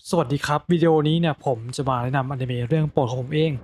สวัสดีครับวิดีโอนี้เนี่ยผมจะมาแนะนำอนิเมะเรื่องโปรดของผมเอ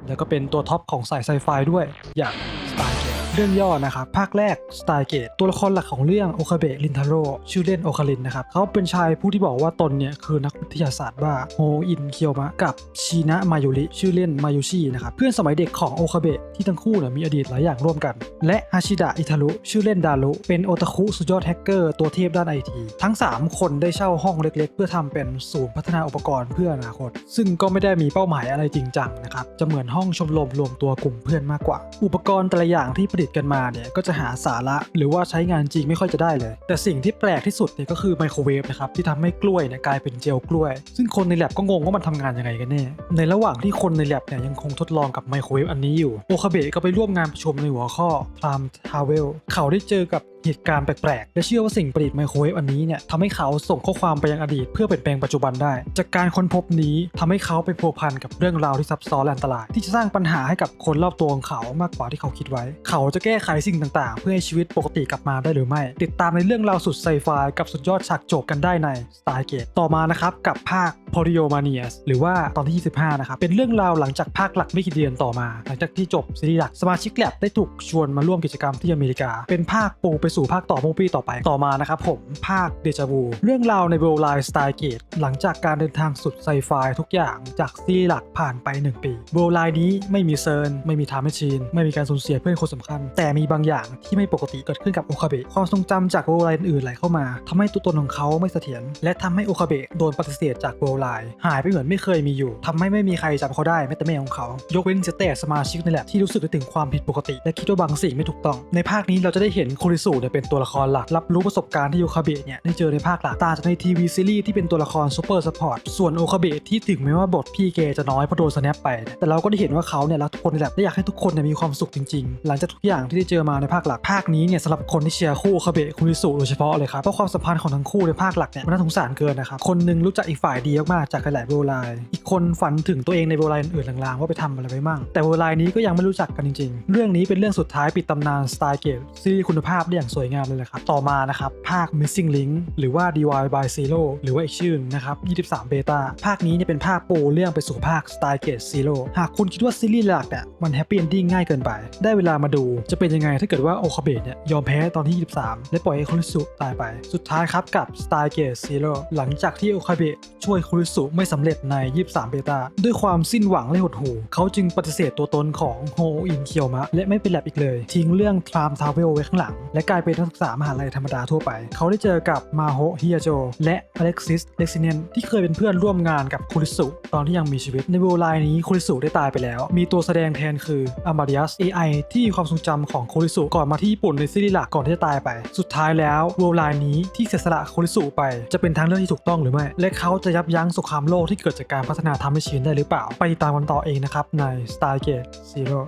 งแล้วก็เป็นตัวท็อปของสายไซไฟด้วยอย่าง Stargate เรื่องย่อนะครับภาคแรก Stargate ตัวละครหลักของเรื่องโอคาเบะรินทาโร่ชื่อเล่นโอคารินนะครับเขาเป็นชายผู้ที่บอกว่าตนเนี่ยคือนักวิทยาศาสตร์ว่าโฮอินเคียวมะกับชินะมายุริชื่อเล่นมายุชินะครับเพื่อนสมัยเด็กของโอคาเบะที่ทั้งคู่เนี่ยมีอดีตหลายอย่างร่วมกันและฮาชิดะอิทารุชื่อเล่นดารุเป็นโอตาคุสุดยอดแฮกเกอร์ตัวเทพด้านไอทีทั้ง3คนได้เช่าห้องเล็กๆเพื่อทำเป็นศูนย์พัฒนาอุปกรณ์เพื่ออนาคตซึ่งก็ไม่ได้มีเป้าหมายอะไรจริงจังนะครับจะเหมือนห้องชมรมรวมตัวกลุ่มเพื่อนมากกว่าอุปกรณ์แต่ละอย่างที่ผลิตกันมาเนี่ยก็จะหาสาระหรือว่าใช้งานจริงไม่ค่อยจะได้เลยแต่สิ่งที่แปลกที่สุดเนี่ยก็คือไมโครเวฟนะครับที่ทำให้กล้วยเนี่ยกลายเป็นเจลกล้วยซึ่งคนในแลบก็งงว่ามันทำงานยังไงกันแน่ในระหว่างที่คนในแลบเนี่ยยังคงทดลองกับไมโครเวฟอันนี้อยู่โอคาเบะก็ไปร่วมงานประชุมในหัวข้อ Time Travel เขาได้เจอกับเหตุการณ์แปลกๆและเชื่อว่าสิ่งประดิษฐ์ไมโครเวฟอันนี้เนี่ยทำให้เขาส่งข้อความไปยังอดีตเพื่อเปลี่ยนแปลงปัจจุบันได้จากการค้นพบนี้ทำให้เขาไปพัวพันกับเรื่องราวที่ซับซ้อนและอันตรายที่จะสร้างปัญหาให้กับคนรอบตัวของเขามากกว่าที่เขาคิดไว้เขาจะแก้ไขสิ่งต่างๆเพื่อให้ชีวิตปกติกลับมาได้หรือไม่ติดตามในเรื่องราวสุดไซไฟกับสุดยอดฉากจบกันได้ใน Stargate ต่อมานะครับกับภาค Polyomanias หรือว่าตอนที่25นะครับเป็นเรื่องราวหลังจากภาคหลักไม่กี่เดือนต่อมาหลังจากที่จบซีรีส์หลักสมาชิกแลบได้ถูกชวนมาร่วมกิจกรรมที่อเมริกาเป็นภาคปูไปสู่ภาคต่อมูฟี่ต่อไปต่อมานะครับผมภาคเดจาวูเรื่องราวในเวลไลน์ Stargate หลังจากการเดินทางสุดไซไฟทุกอย่างจากซีรีส์หลักผ่านไป1 ปีเวลไลน์นี้ไม่มีเซิร์นไม่มีไทม์แมชชีนไม่มีการสูญเสียเพื่อนคนสำคัญแต่มีบางอย่างที่ไม่ปกติเกิดขึ้นกับโอคาเบะความทรงจำจากเวลไลน์อื่นไหลเข้ามาทำให้ตัวตนของเขาไม่เสถียรและทำให้โอคาเบะโดนปฏิเสธจากเวลไลน์หายไปเหมือนไม่เคยมีอยู่ทำให้ไม่มีใครจำเขาได้แม้แต่แม่ของเขายกเว้นแต่สมาชิกนี่แหละที่รู้สึกได้ถึงความผิดปกติและคิดว่าบางสิ่งไม่ถูกต้องในภาคนี้เราจะได้เห็นโคริสุเนี่ยเป็นตัวละครหลักรับรู้ประสบการณ์ที่โอคาเบะเนี่ยได้เจอในภาคหลักต่างจากในทีวีซีรีส์ที่เป็นตัวละครซูเปอร์ซัพพอร์ตส่วนโอคาเบะที่ถึงแม้ว่าบทพี่เกจะน้อยเพราะโดนสแนปไปแต่เราก็ได้เห็นว่าเขาเนี่ยรักทุกคนในแลบและอยากให้ทุกคนเนี่ยมีความสุขจริงๆหลังจากทุกอย่างที่ได้เจอมาในภาคหลักภาคนี้เนี่ยสำหรับคนที่เชียร์คู่โอคาเบะคุริสุโดยเฉพาะเลยครับเพราะความสัมพันธ์ของทั้งคู่ในภาคหลักเนี่ยมันน่าสงสารเกินนะครับคนนึงรู้จักอีกฝ่ายดีมากๆจากหลายๆเวลไลน์อีกคนฝันถึงตัวเองในเวลไลน์อื่นๆลางๆว่าไปทำอะไรไปมั่งแต่เวลไลน์นี้ก็ยังไม่รู้จักกันจริงๆเรื่องนี้เป็นเรื่องสุดท้ายปิดตำนาน Stargate ซีรีส์คุณภาพได้อย่างสวยงามเลยแหละครับต่อมานะครับภาค Missing Link หรือว่า DY by Zero หรือว่าอีกชื่อนะครับ23เบต้าภาคนี้เนี่ยเป็นภาคปูเรื่องไปสู่ภาค Stargate Zero หากคุณคิดว่าซีรีส์หลักเนี่ยมันแฮปปี้เอนดิ้งง่ายเกินไปได้เวลามาดูจะเป็นยังไงถ้าเกิดว่าโอคาเบะเนี่ยยอมแพ้ตอนที่23และปล่อยให้คุริสุตายไปสุดท้ายครับกับ Stargate Zero หลังจากที่โอคาเบะช่วยคุริสุไม่สำเร็จใน23เบต้าด้วยความสิ้นหวังและหดหู่เขาจึงปฏิเสธตัวตนของโฮอินเคียวมะและไม่เป็นแลบอีกเลยทิ้งเรื่อง Time Travel ไว้ข้างหลังและกลายเป็นนักศึกษามหาลัยธรรมดาทั่วไปเขาได้เจอกับมาโฮฮิยาโจและอเล็กซิสเล็กซิเนนที่เคยเป็นเพื่อนร่วมงานกับคุริสุตอนที่ยังมีชีวิตในเวลไลน์นี้คุริสุได้ตายไปแล้วมีตัวแสดงแทนคืออามาเดียส AI ที่มีความทรงจำของคุริสุก่อนมาที่ญี่ปุ่นในซีรีส์หลักก่อนที่จะตายไปสุดท้ายแล้วเวลไลน์นี้ที่เสียสละคุริสุไปจะเป็นทางเลือกที่ถูกต้องหรือไม่และเขาจะยับยั้งสงครามโลกที่เกิดจากการพัฒนาไทม์แมชชีนได้หรือเปล่าไปติดตามกันต่อเองนะครับใน Stargate Zero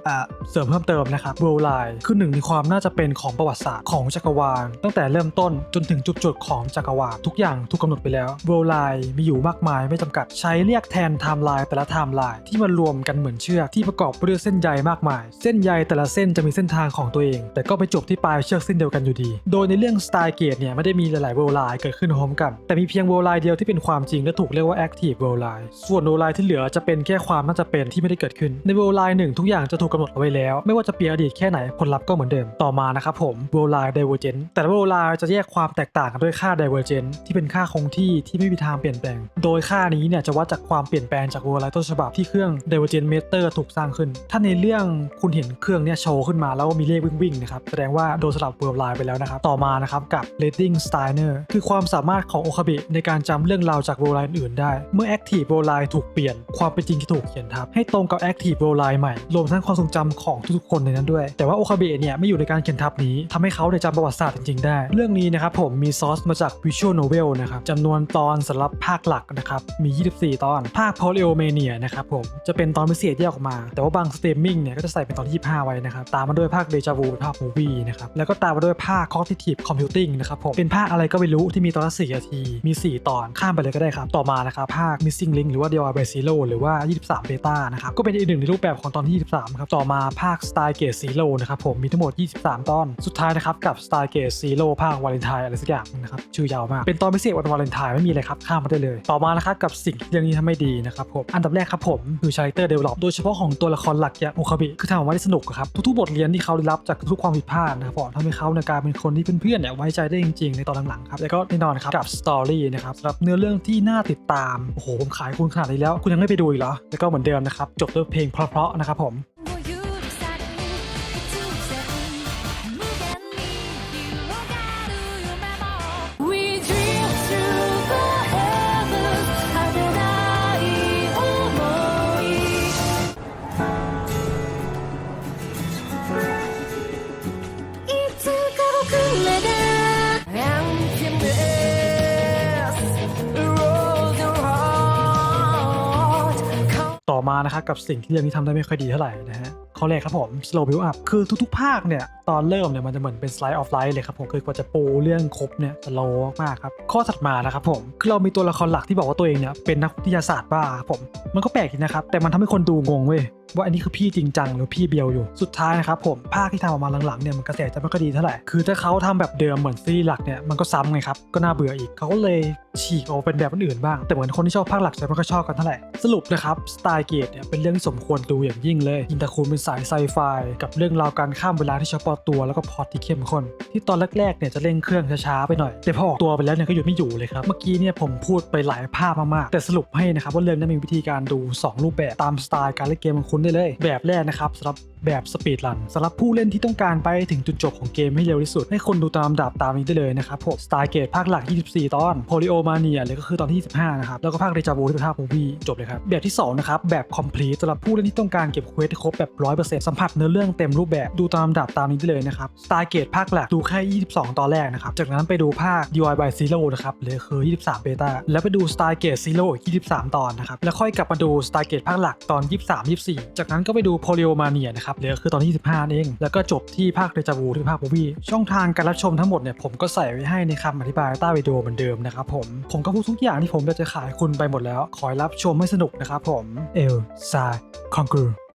เสริมเพิ่มเติมนะครับเวลไลน์คือหนึ่งในความน่าจะเป็นของประวัติศาสตร์ของจักรวาลตั้งแต่เริ่มต้นจนถึงจุดของจักรวาลทุกอย่างถูกกำหนดไปแล้วเวลไลน์มีอยู่มากมายไม่จำกัดใช้เรียกแทนไทม์ไลน์แต่ละไทม์ไลน์ที่มารวมกันเหมือนเชือกที่ประกอบไปด้วยเส้นใยมากมายเส้นใยแต่ละเส้นจะมีเส้นทางของตัวเองแต่ก็ไปจบที่ปลายเชือกเส้นเดียวกันอยู่ดีโดยในเรื่อง Stargate เนี่ยไม่ได้มีหลายๆเวลไลน์เกิดขึ้นพร้อมกันแต่มีเพียงเวลไลน์เดียวที่เป็นความจริงและถูกเรียกว่า Active เวลไลน์ส่วนเวลไลน์ที่เหลือจะเป็นแค่ความน่าจะเป็นที่ไม่ได้เกิดขึ้นในเวลไลน์หนึ่งทุกอย่างจะถูกกำหนดเอาไว้แล้วไม่ว่าจะเปลี่ยนอดีตแค่ไหนผลลัพธ์ก็เหมือนเดิมต่อมานะครับผมเวลไลน์ Divergent แต่ละเวลไลน์จะแยกความแตกต่างกันด้วยค่า Divergent ที่เป็นค่าคงที่ที่ไม่มีทางเปลี่ยนแปลงโดยค่านี้เนี่ยจะวัดจากความเปลี่ยนแปลงจากเวลไลน์ต้นฉบับที่เครื่อง Divergent Meter ถูกสร้างขึ้นถ้าในเรื่องคุณเห็นเครื่องเนี่ยโชว์ขึ้นมาแล้วมีเลขวิ่งๆนะครับแสดงว่าโดนสลับเวลไลน์ไปแล้วนะครับต่อมานะครับกับ Reading Steiner คือความสามารถของโอคาเบะในการจำเรื่องราวจากเวลไลน์อื่นได้เมื่อ Active เวลไลน์ถูกเปลี่ยนความเป็นจริงที่ถูกเขียนทับให้ตรงกับ Active เวลไลน์ใหม่รวมทั้งความทรงจำของทุกๆคนในนั้นด้วยแต่ว่าโอคาเบะเนี่ยไม่อยู่ในการเขียนทับนี้ทำให้เขาได้จำประวัติศาสตร์จริงๆได้เรื่องนี้นะครับผมมีซอสมาจาก Visual Novel นะครับจำนวนตอนสำหรับภาคหลักนะครับมี24ตอนภาค Polyomania นะครับผมจะเป็นตอนพิเศษแยกออกมาแต่ว่าบางสตรีมมิ่งเนี่ยก็จะใส่เป็นตอนที่25ไว้นะครับตามมาด้วยภาค Deja Vu ภาค Movie นะครับแล้วก็ตามมาด้วยภาค Cognitive Computing นะครับผมเป็นภาคอะไรก็ไม่รู้ที่มีตอนละ4 นาทีมี4 ตอนข้ามไปเลยก็ได้ครับต่อมา นะครับภาค Missing Link หรือว่า DIY by Zero หรือว่า23 Beta นะครับก็เป็นอีกหนึ่งในรูปแบบของตอนที่23ครับต่อมาภาค Stargate Zero นะครับผมมีทั้งหมด23ตอนสุดท้ายนะครับกับ Stargate Zero ภาค Valentine อะไรสักอย่างนะครับชื่อยาวมากเป็นตอนพิเศษวันวาเลนไทน์ไม่มีอะไรครับข้ามมาได้เลยต่อมานะครับกับสิ่งที่เรื่องนี้ทำไม่ดีนะครับผมอันดับแรกครับผมคือ Character Develop โดยเฉพาะของตัวละครหลักอย่างโอคาบิคือทำออกมาได้สนุกครับทุกๆบทเรียนที่เขาได้รับจากทุกความผิดพลาดนะครับผมทำให้เขากลายเป็นคนที่เพื่อนๆเนี่ยไว้ใจได้จริงๆในตอนหลังๆครับแล้วก็แน่นอนครับกับ Story นะครับสำหรับเนื้อเรื่องที่น่าติดตามโอ้โหผมขายคุณขนาดนี้แล้วคุณยังไม่ไปดูอีกเหรอแล้วก็เหมือนเดิมนะครับจบด้วยเพลงเพราะๆนะครับผมต่อมานะครับกับสิ่งที่เรื่องนี้ทำได้ไม่ค่อยดีเท่าไหร่นะฮะข้อแรกครับผม slow build up คือทุกๆภาคเนี่ยตอนเริ่มเนี่ยมันจะเหมือนเป็น slide of life เลยครับผมคือกว่าจะปูเรื่องครบเนี่ยจะโลมากครับข้อถัดมานะครับผมคือเรามีตัวละครหลักที่บอกว่าตัวเองเนี่ยเป็นนักวิทยาศาสตร์บ้าครับผมมันก็แปลกดีนะครับแต่มันทำให้คนดูงงเว้ยว่าอันนี้คือพี่จริงจังหรือพี่เบียวอยู่สุดท้ายนะครับผมภาคที่ทำออกมาหลังๆเนี่ยมันกระแสจะไม่ค่อยดีเท่าไหร่คือถ้าเขาทำแบบเดิมเหมือนซีรีส์หลักเนี่ยมันก็ซ้ำไงครับก็น่าเบื่ออีกเขาก็เลยฉีกออกเป็นแบบอื่นๆบ้างแต่เหมือนคนที่ชอบภาคหลักจะไม่ค่อยชอบกันเท่าไหร่สรุปนะครับสไตล์เกตเนี่ยเป็นเรื่องที่สมควรดูอย่างยิ่งเลยอินตาคูลเป็นสายไซไฟกับเรื่องราวการข้ามเวลาที่เฉพาะตัวแล้วก็พล็อตที่เข้มข้นที่ตอนแรกๆเนี่ยจะเร่งเครื่องช้าๆไปหน่อยแต่พอออกตัวไปแล้วเนี่ยก็หยุดไม่อยู่เลยครับเมื่อกี้เนี่ยผมพูดไปหลายภาพมากๆแต่สรุปให้นะครับว่าเรื่องนี้มีวิธีการดู2รูปแบบตามสไตล์การเล่นเกมของคุณได้เลยแบบแรกนะครับสำหรับแบบสปีดรันสำหรับผู้เล่นที่ต้องการไปถึงจุดจบของเกมให้เร็วที่สุดให้คนดูตามลำดับตามนี้ได้เลยนะครับผม Stargate ภาคหลัก24ตอน Polyomania เลยก็คือตอนที่25นะครับแล้วก็ภาค Deja Vu ที่เป็นภาค Movie จบเลยครับแบบที่2นะครับแบบ Complete สำหรับผู้เล่นที่ต้องการเก็บเควสให้ครบแบบ 100% สัมผัสเนื้อเรื่องเต็มรูปแบบดูตามลำดับตามนี้ได้เลยนะครับ Stargate ภาคหลักดูแค่22ตอนแรกนะครับจากนั้นไปดูภาค DIY by Zero นะครับหรือคือ23 Beta แล้วไปดู Stargate Zero อีก23ตอนนะครับแล้วค่อยกลับมาดู Stargate ภาคหลักตอน23-24จากนั้นก็ไปดู Polyomania นะครับหรือคือตอนที่25เองแล้วก็จบที่ภาค Deja Vu ที่ภาค Movie ช่องทางการรับชมทั้งหมดเนี่ยผมก็ใส่ไว้ให้ในคำอธิบายใต้วิดีโอเหมือนเดิมนะครับผมก็พูดทุกอย่างที่ผมอยากจะขายคุณไปหมดแล้วขอให้รับชมให้สนุกนะครับผมเอลซาคอนกรู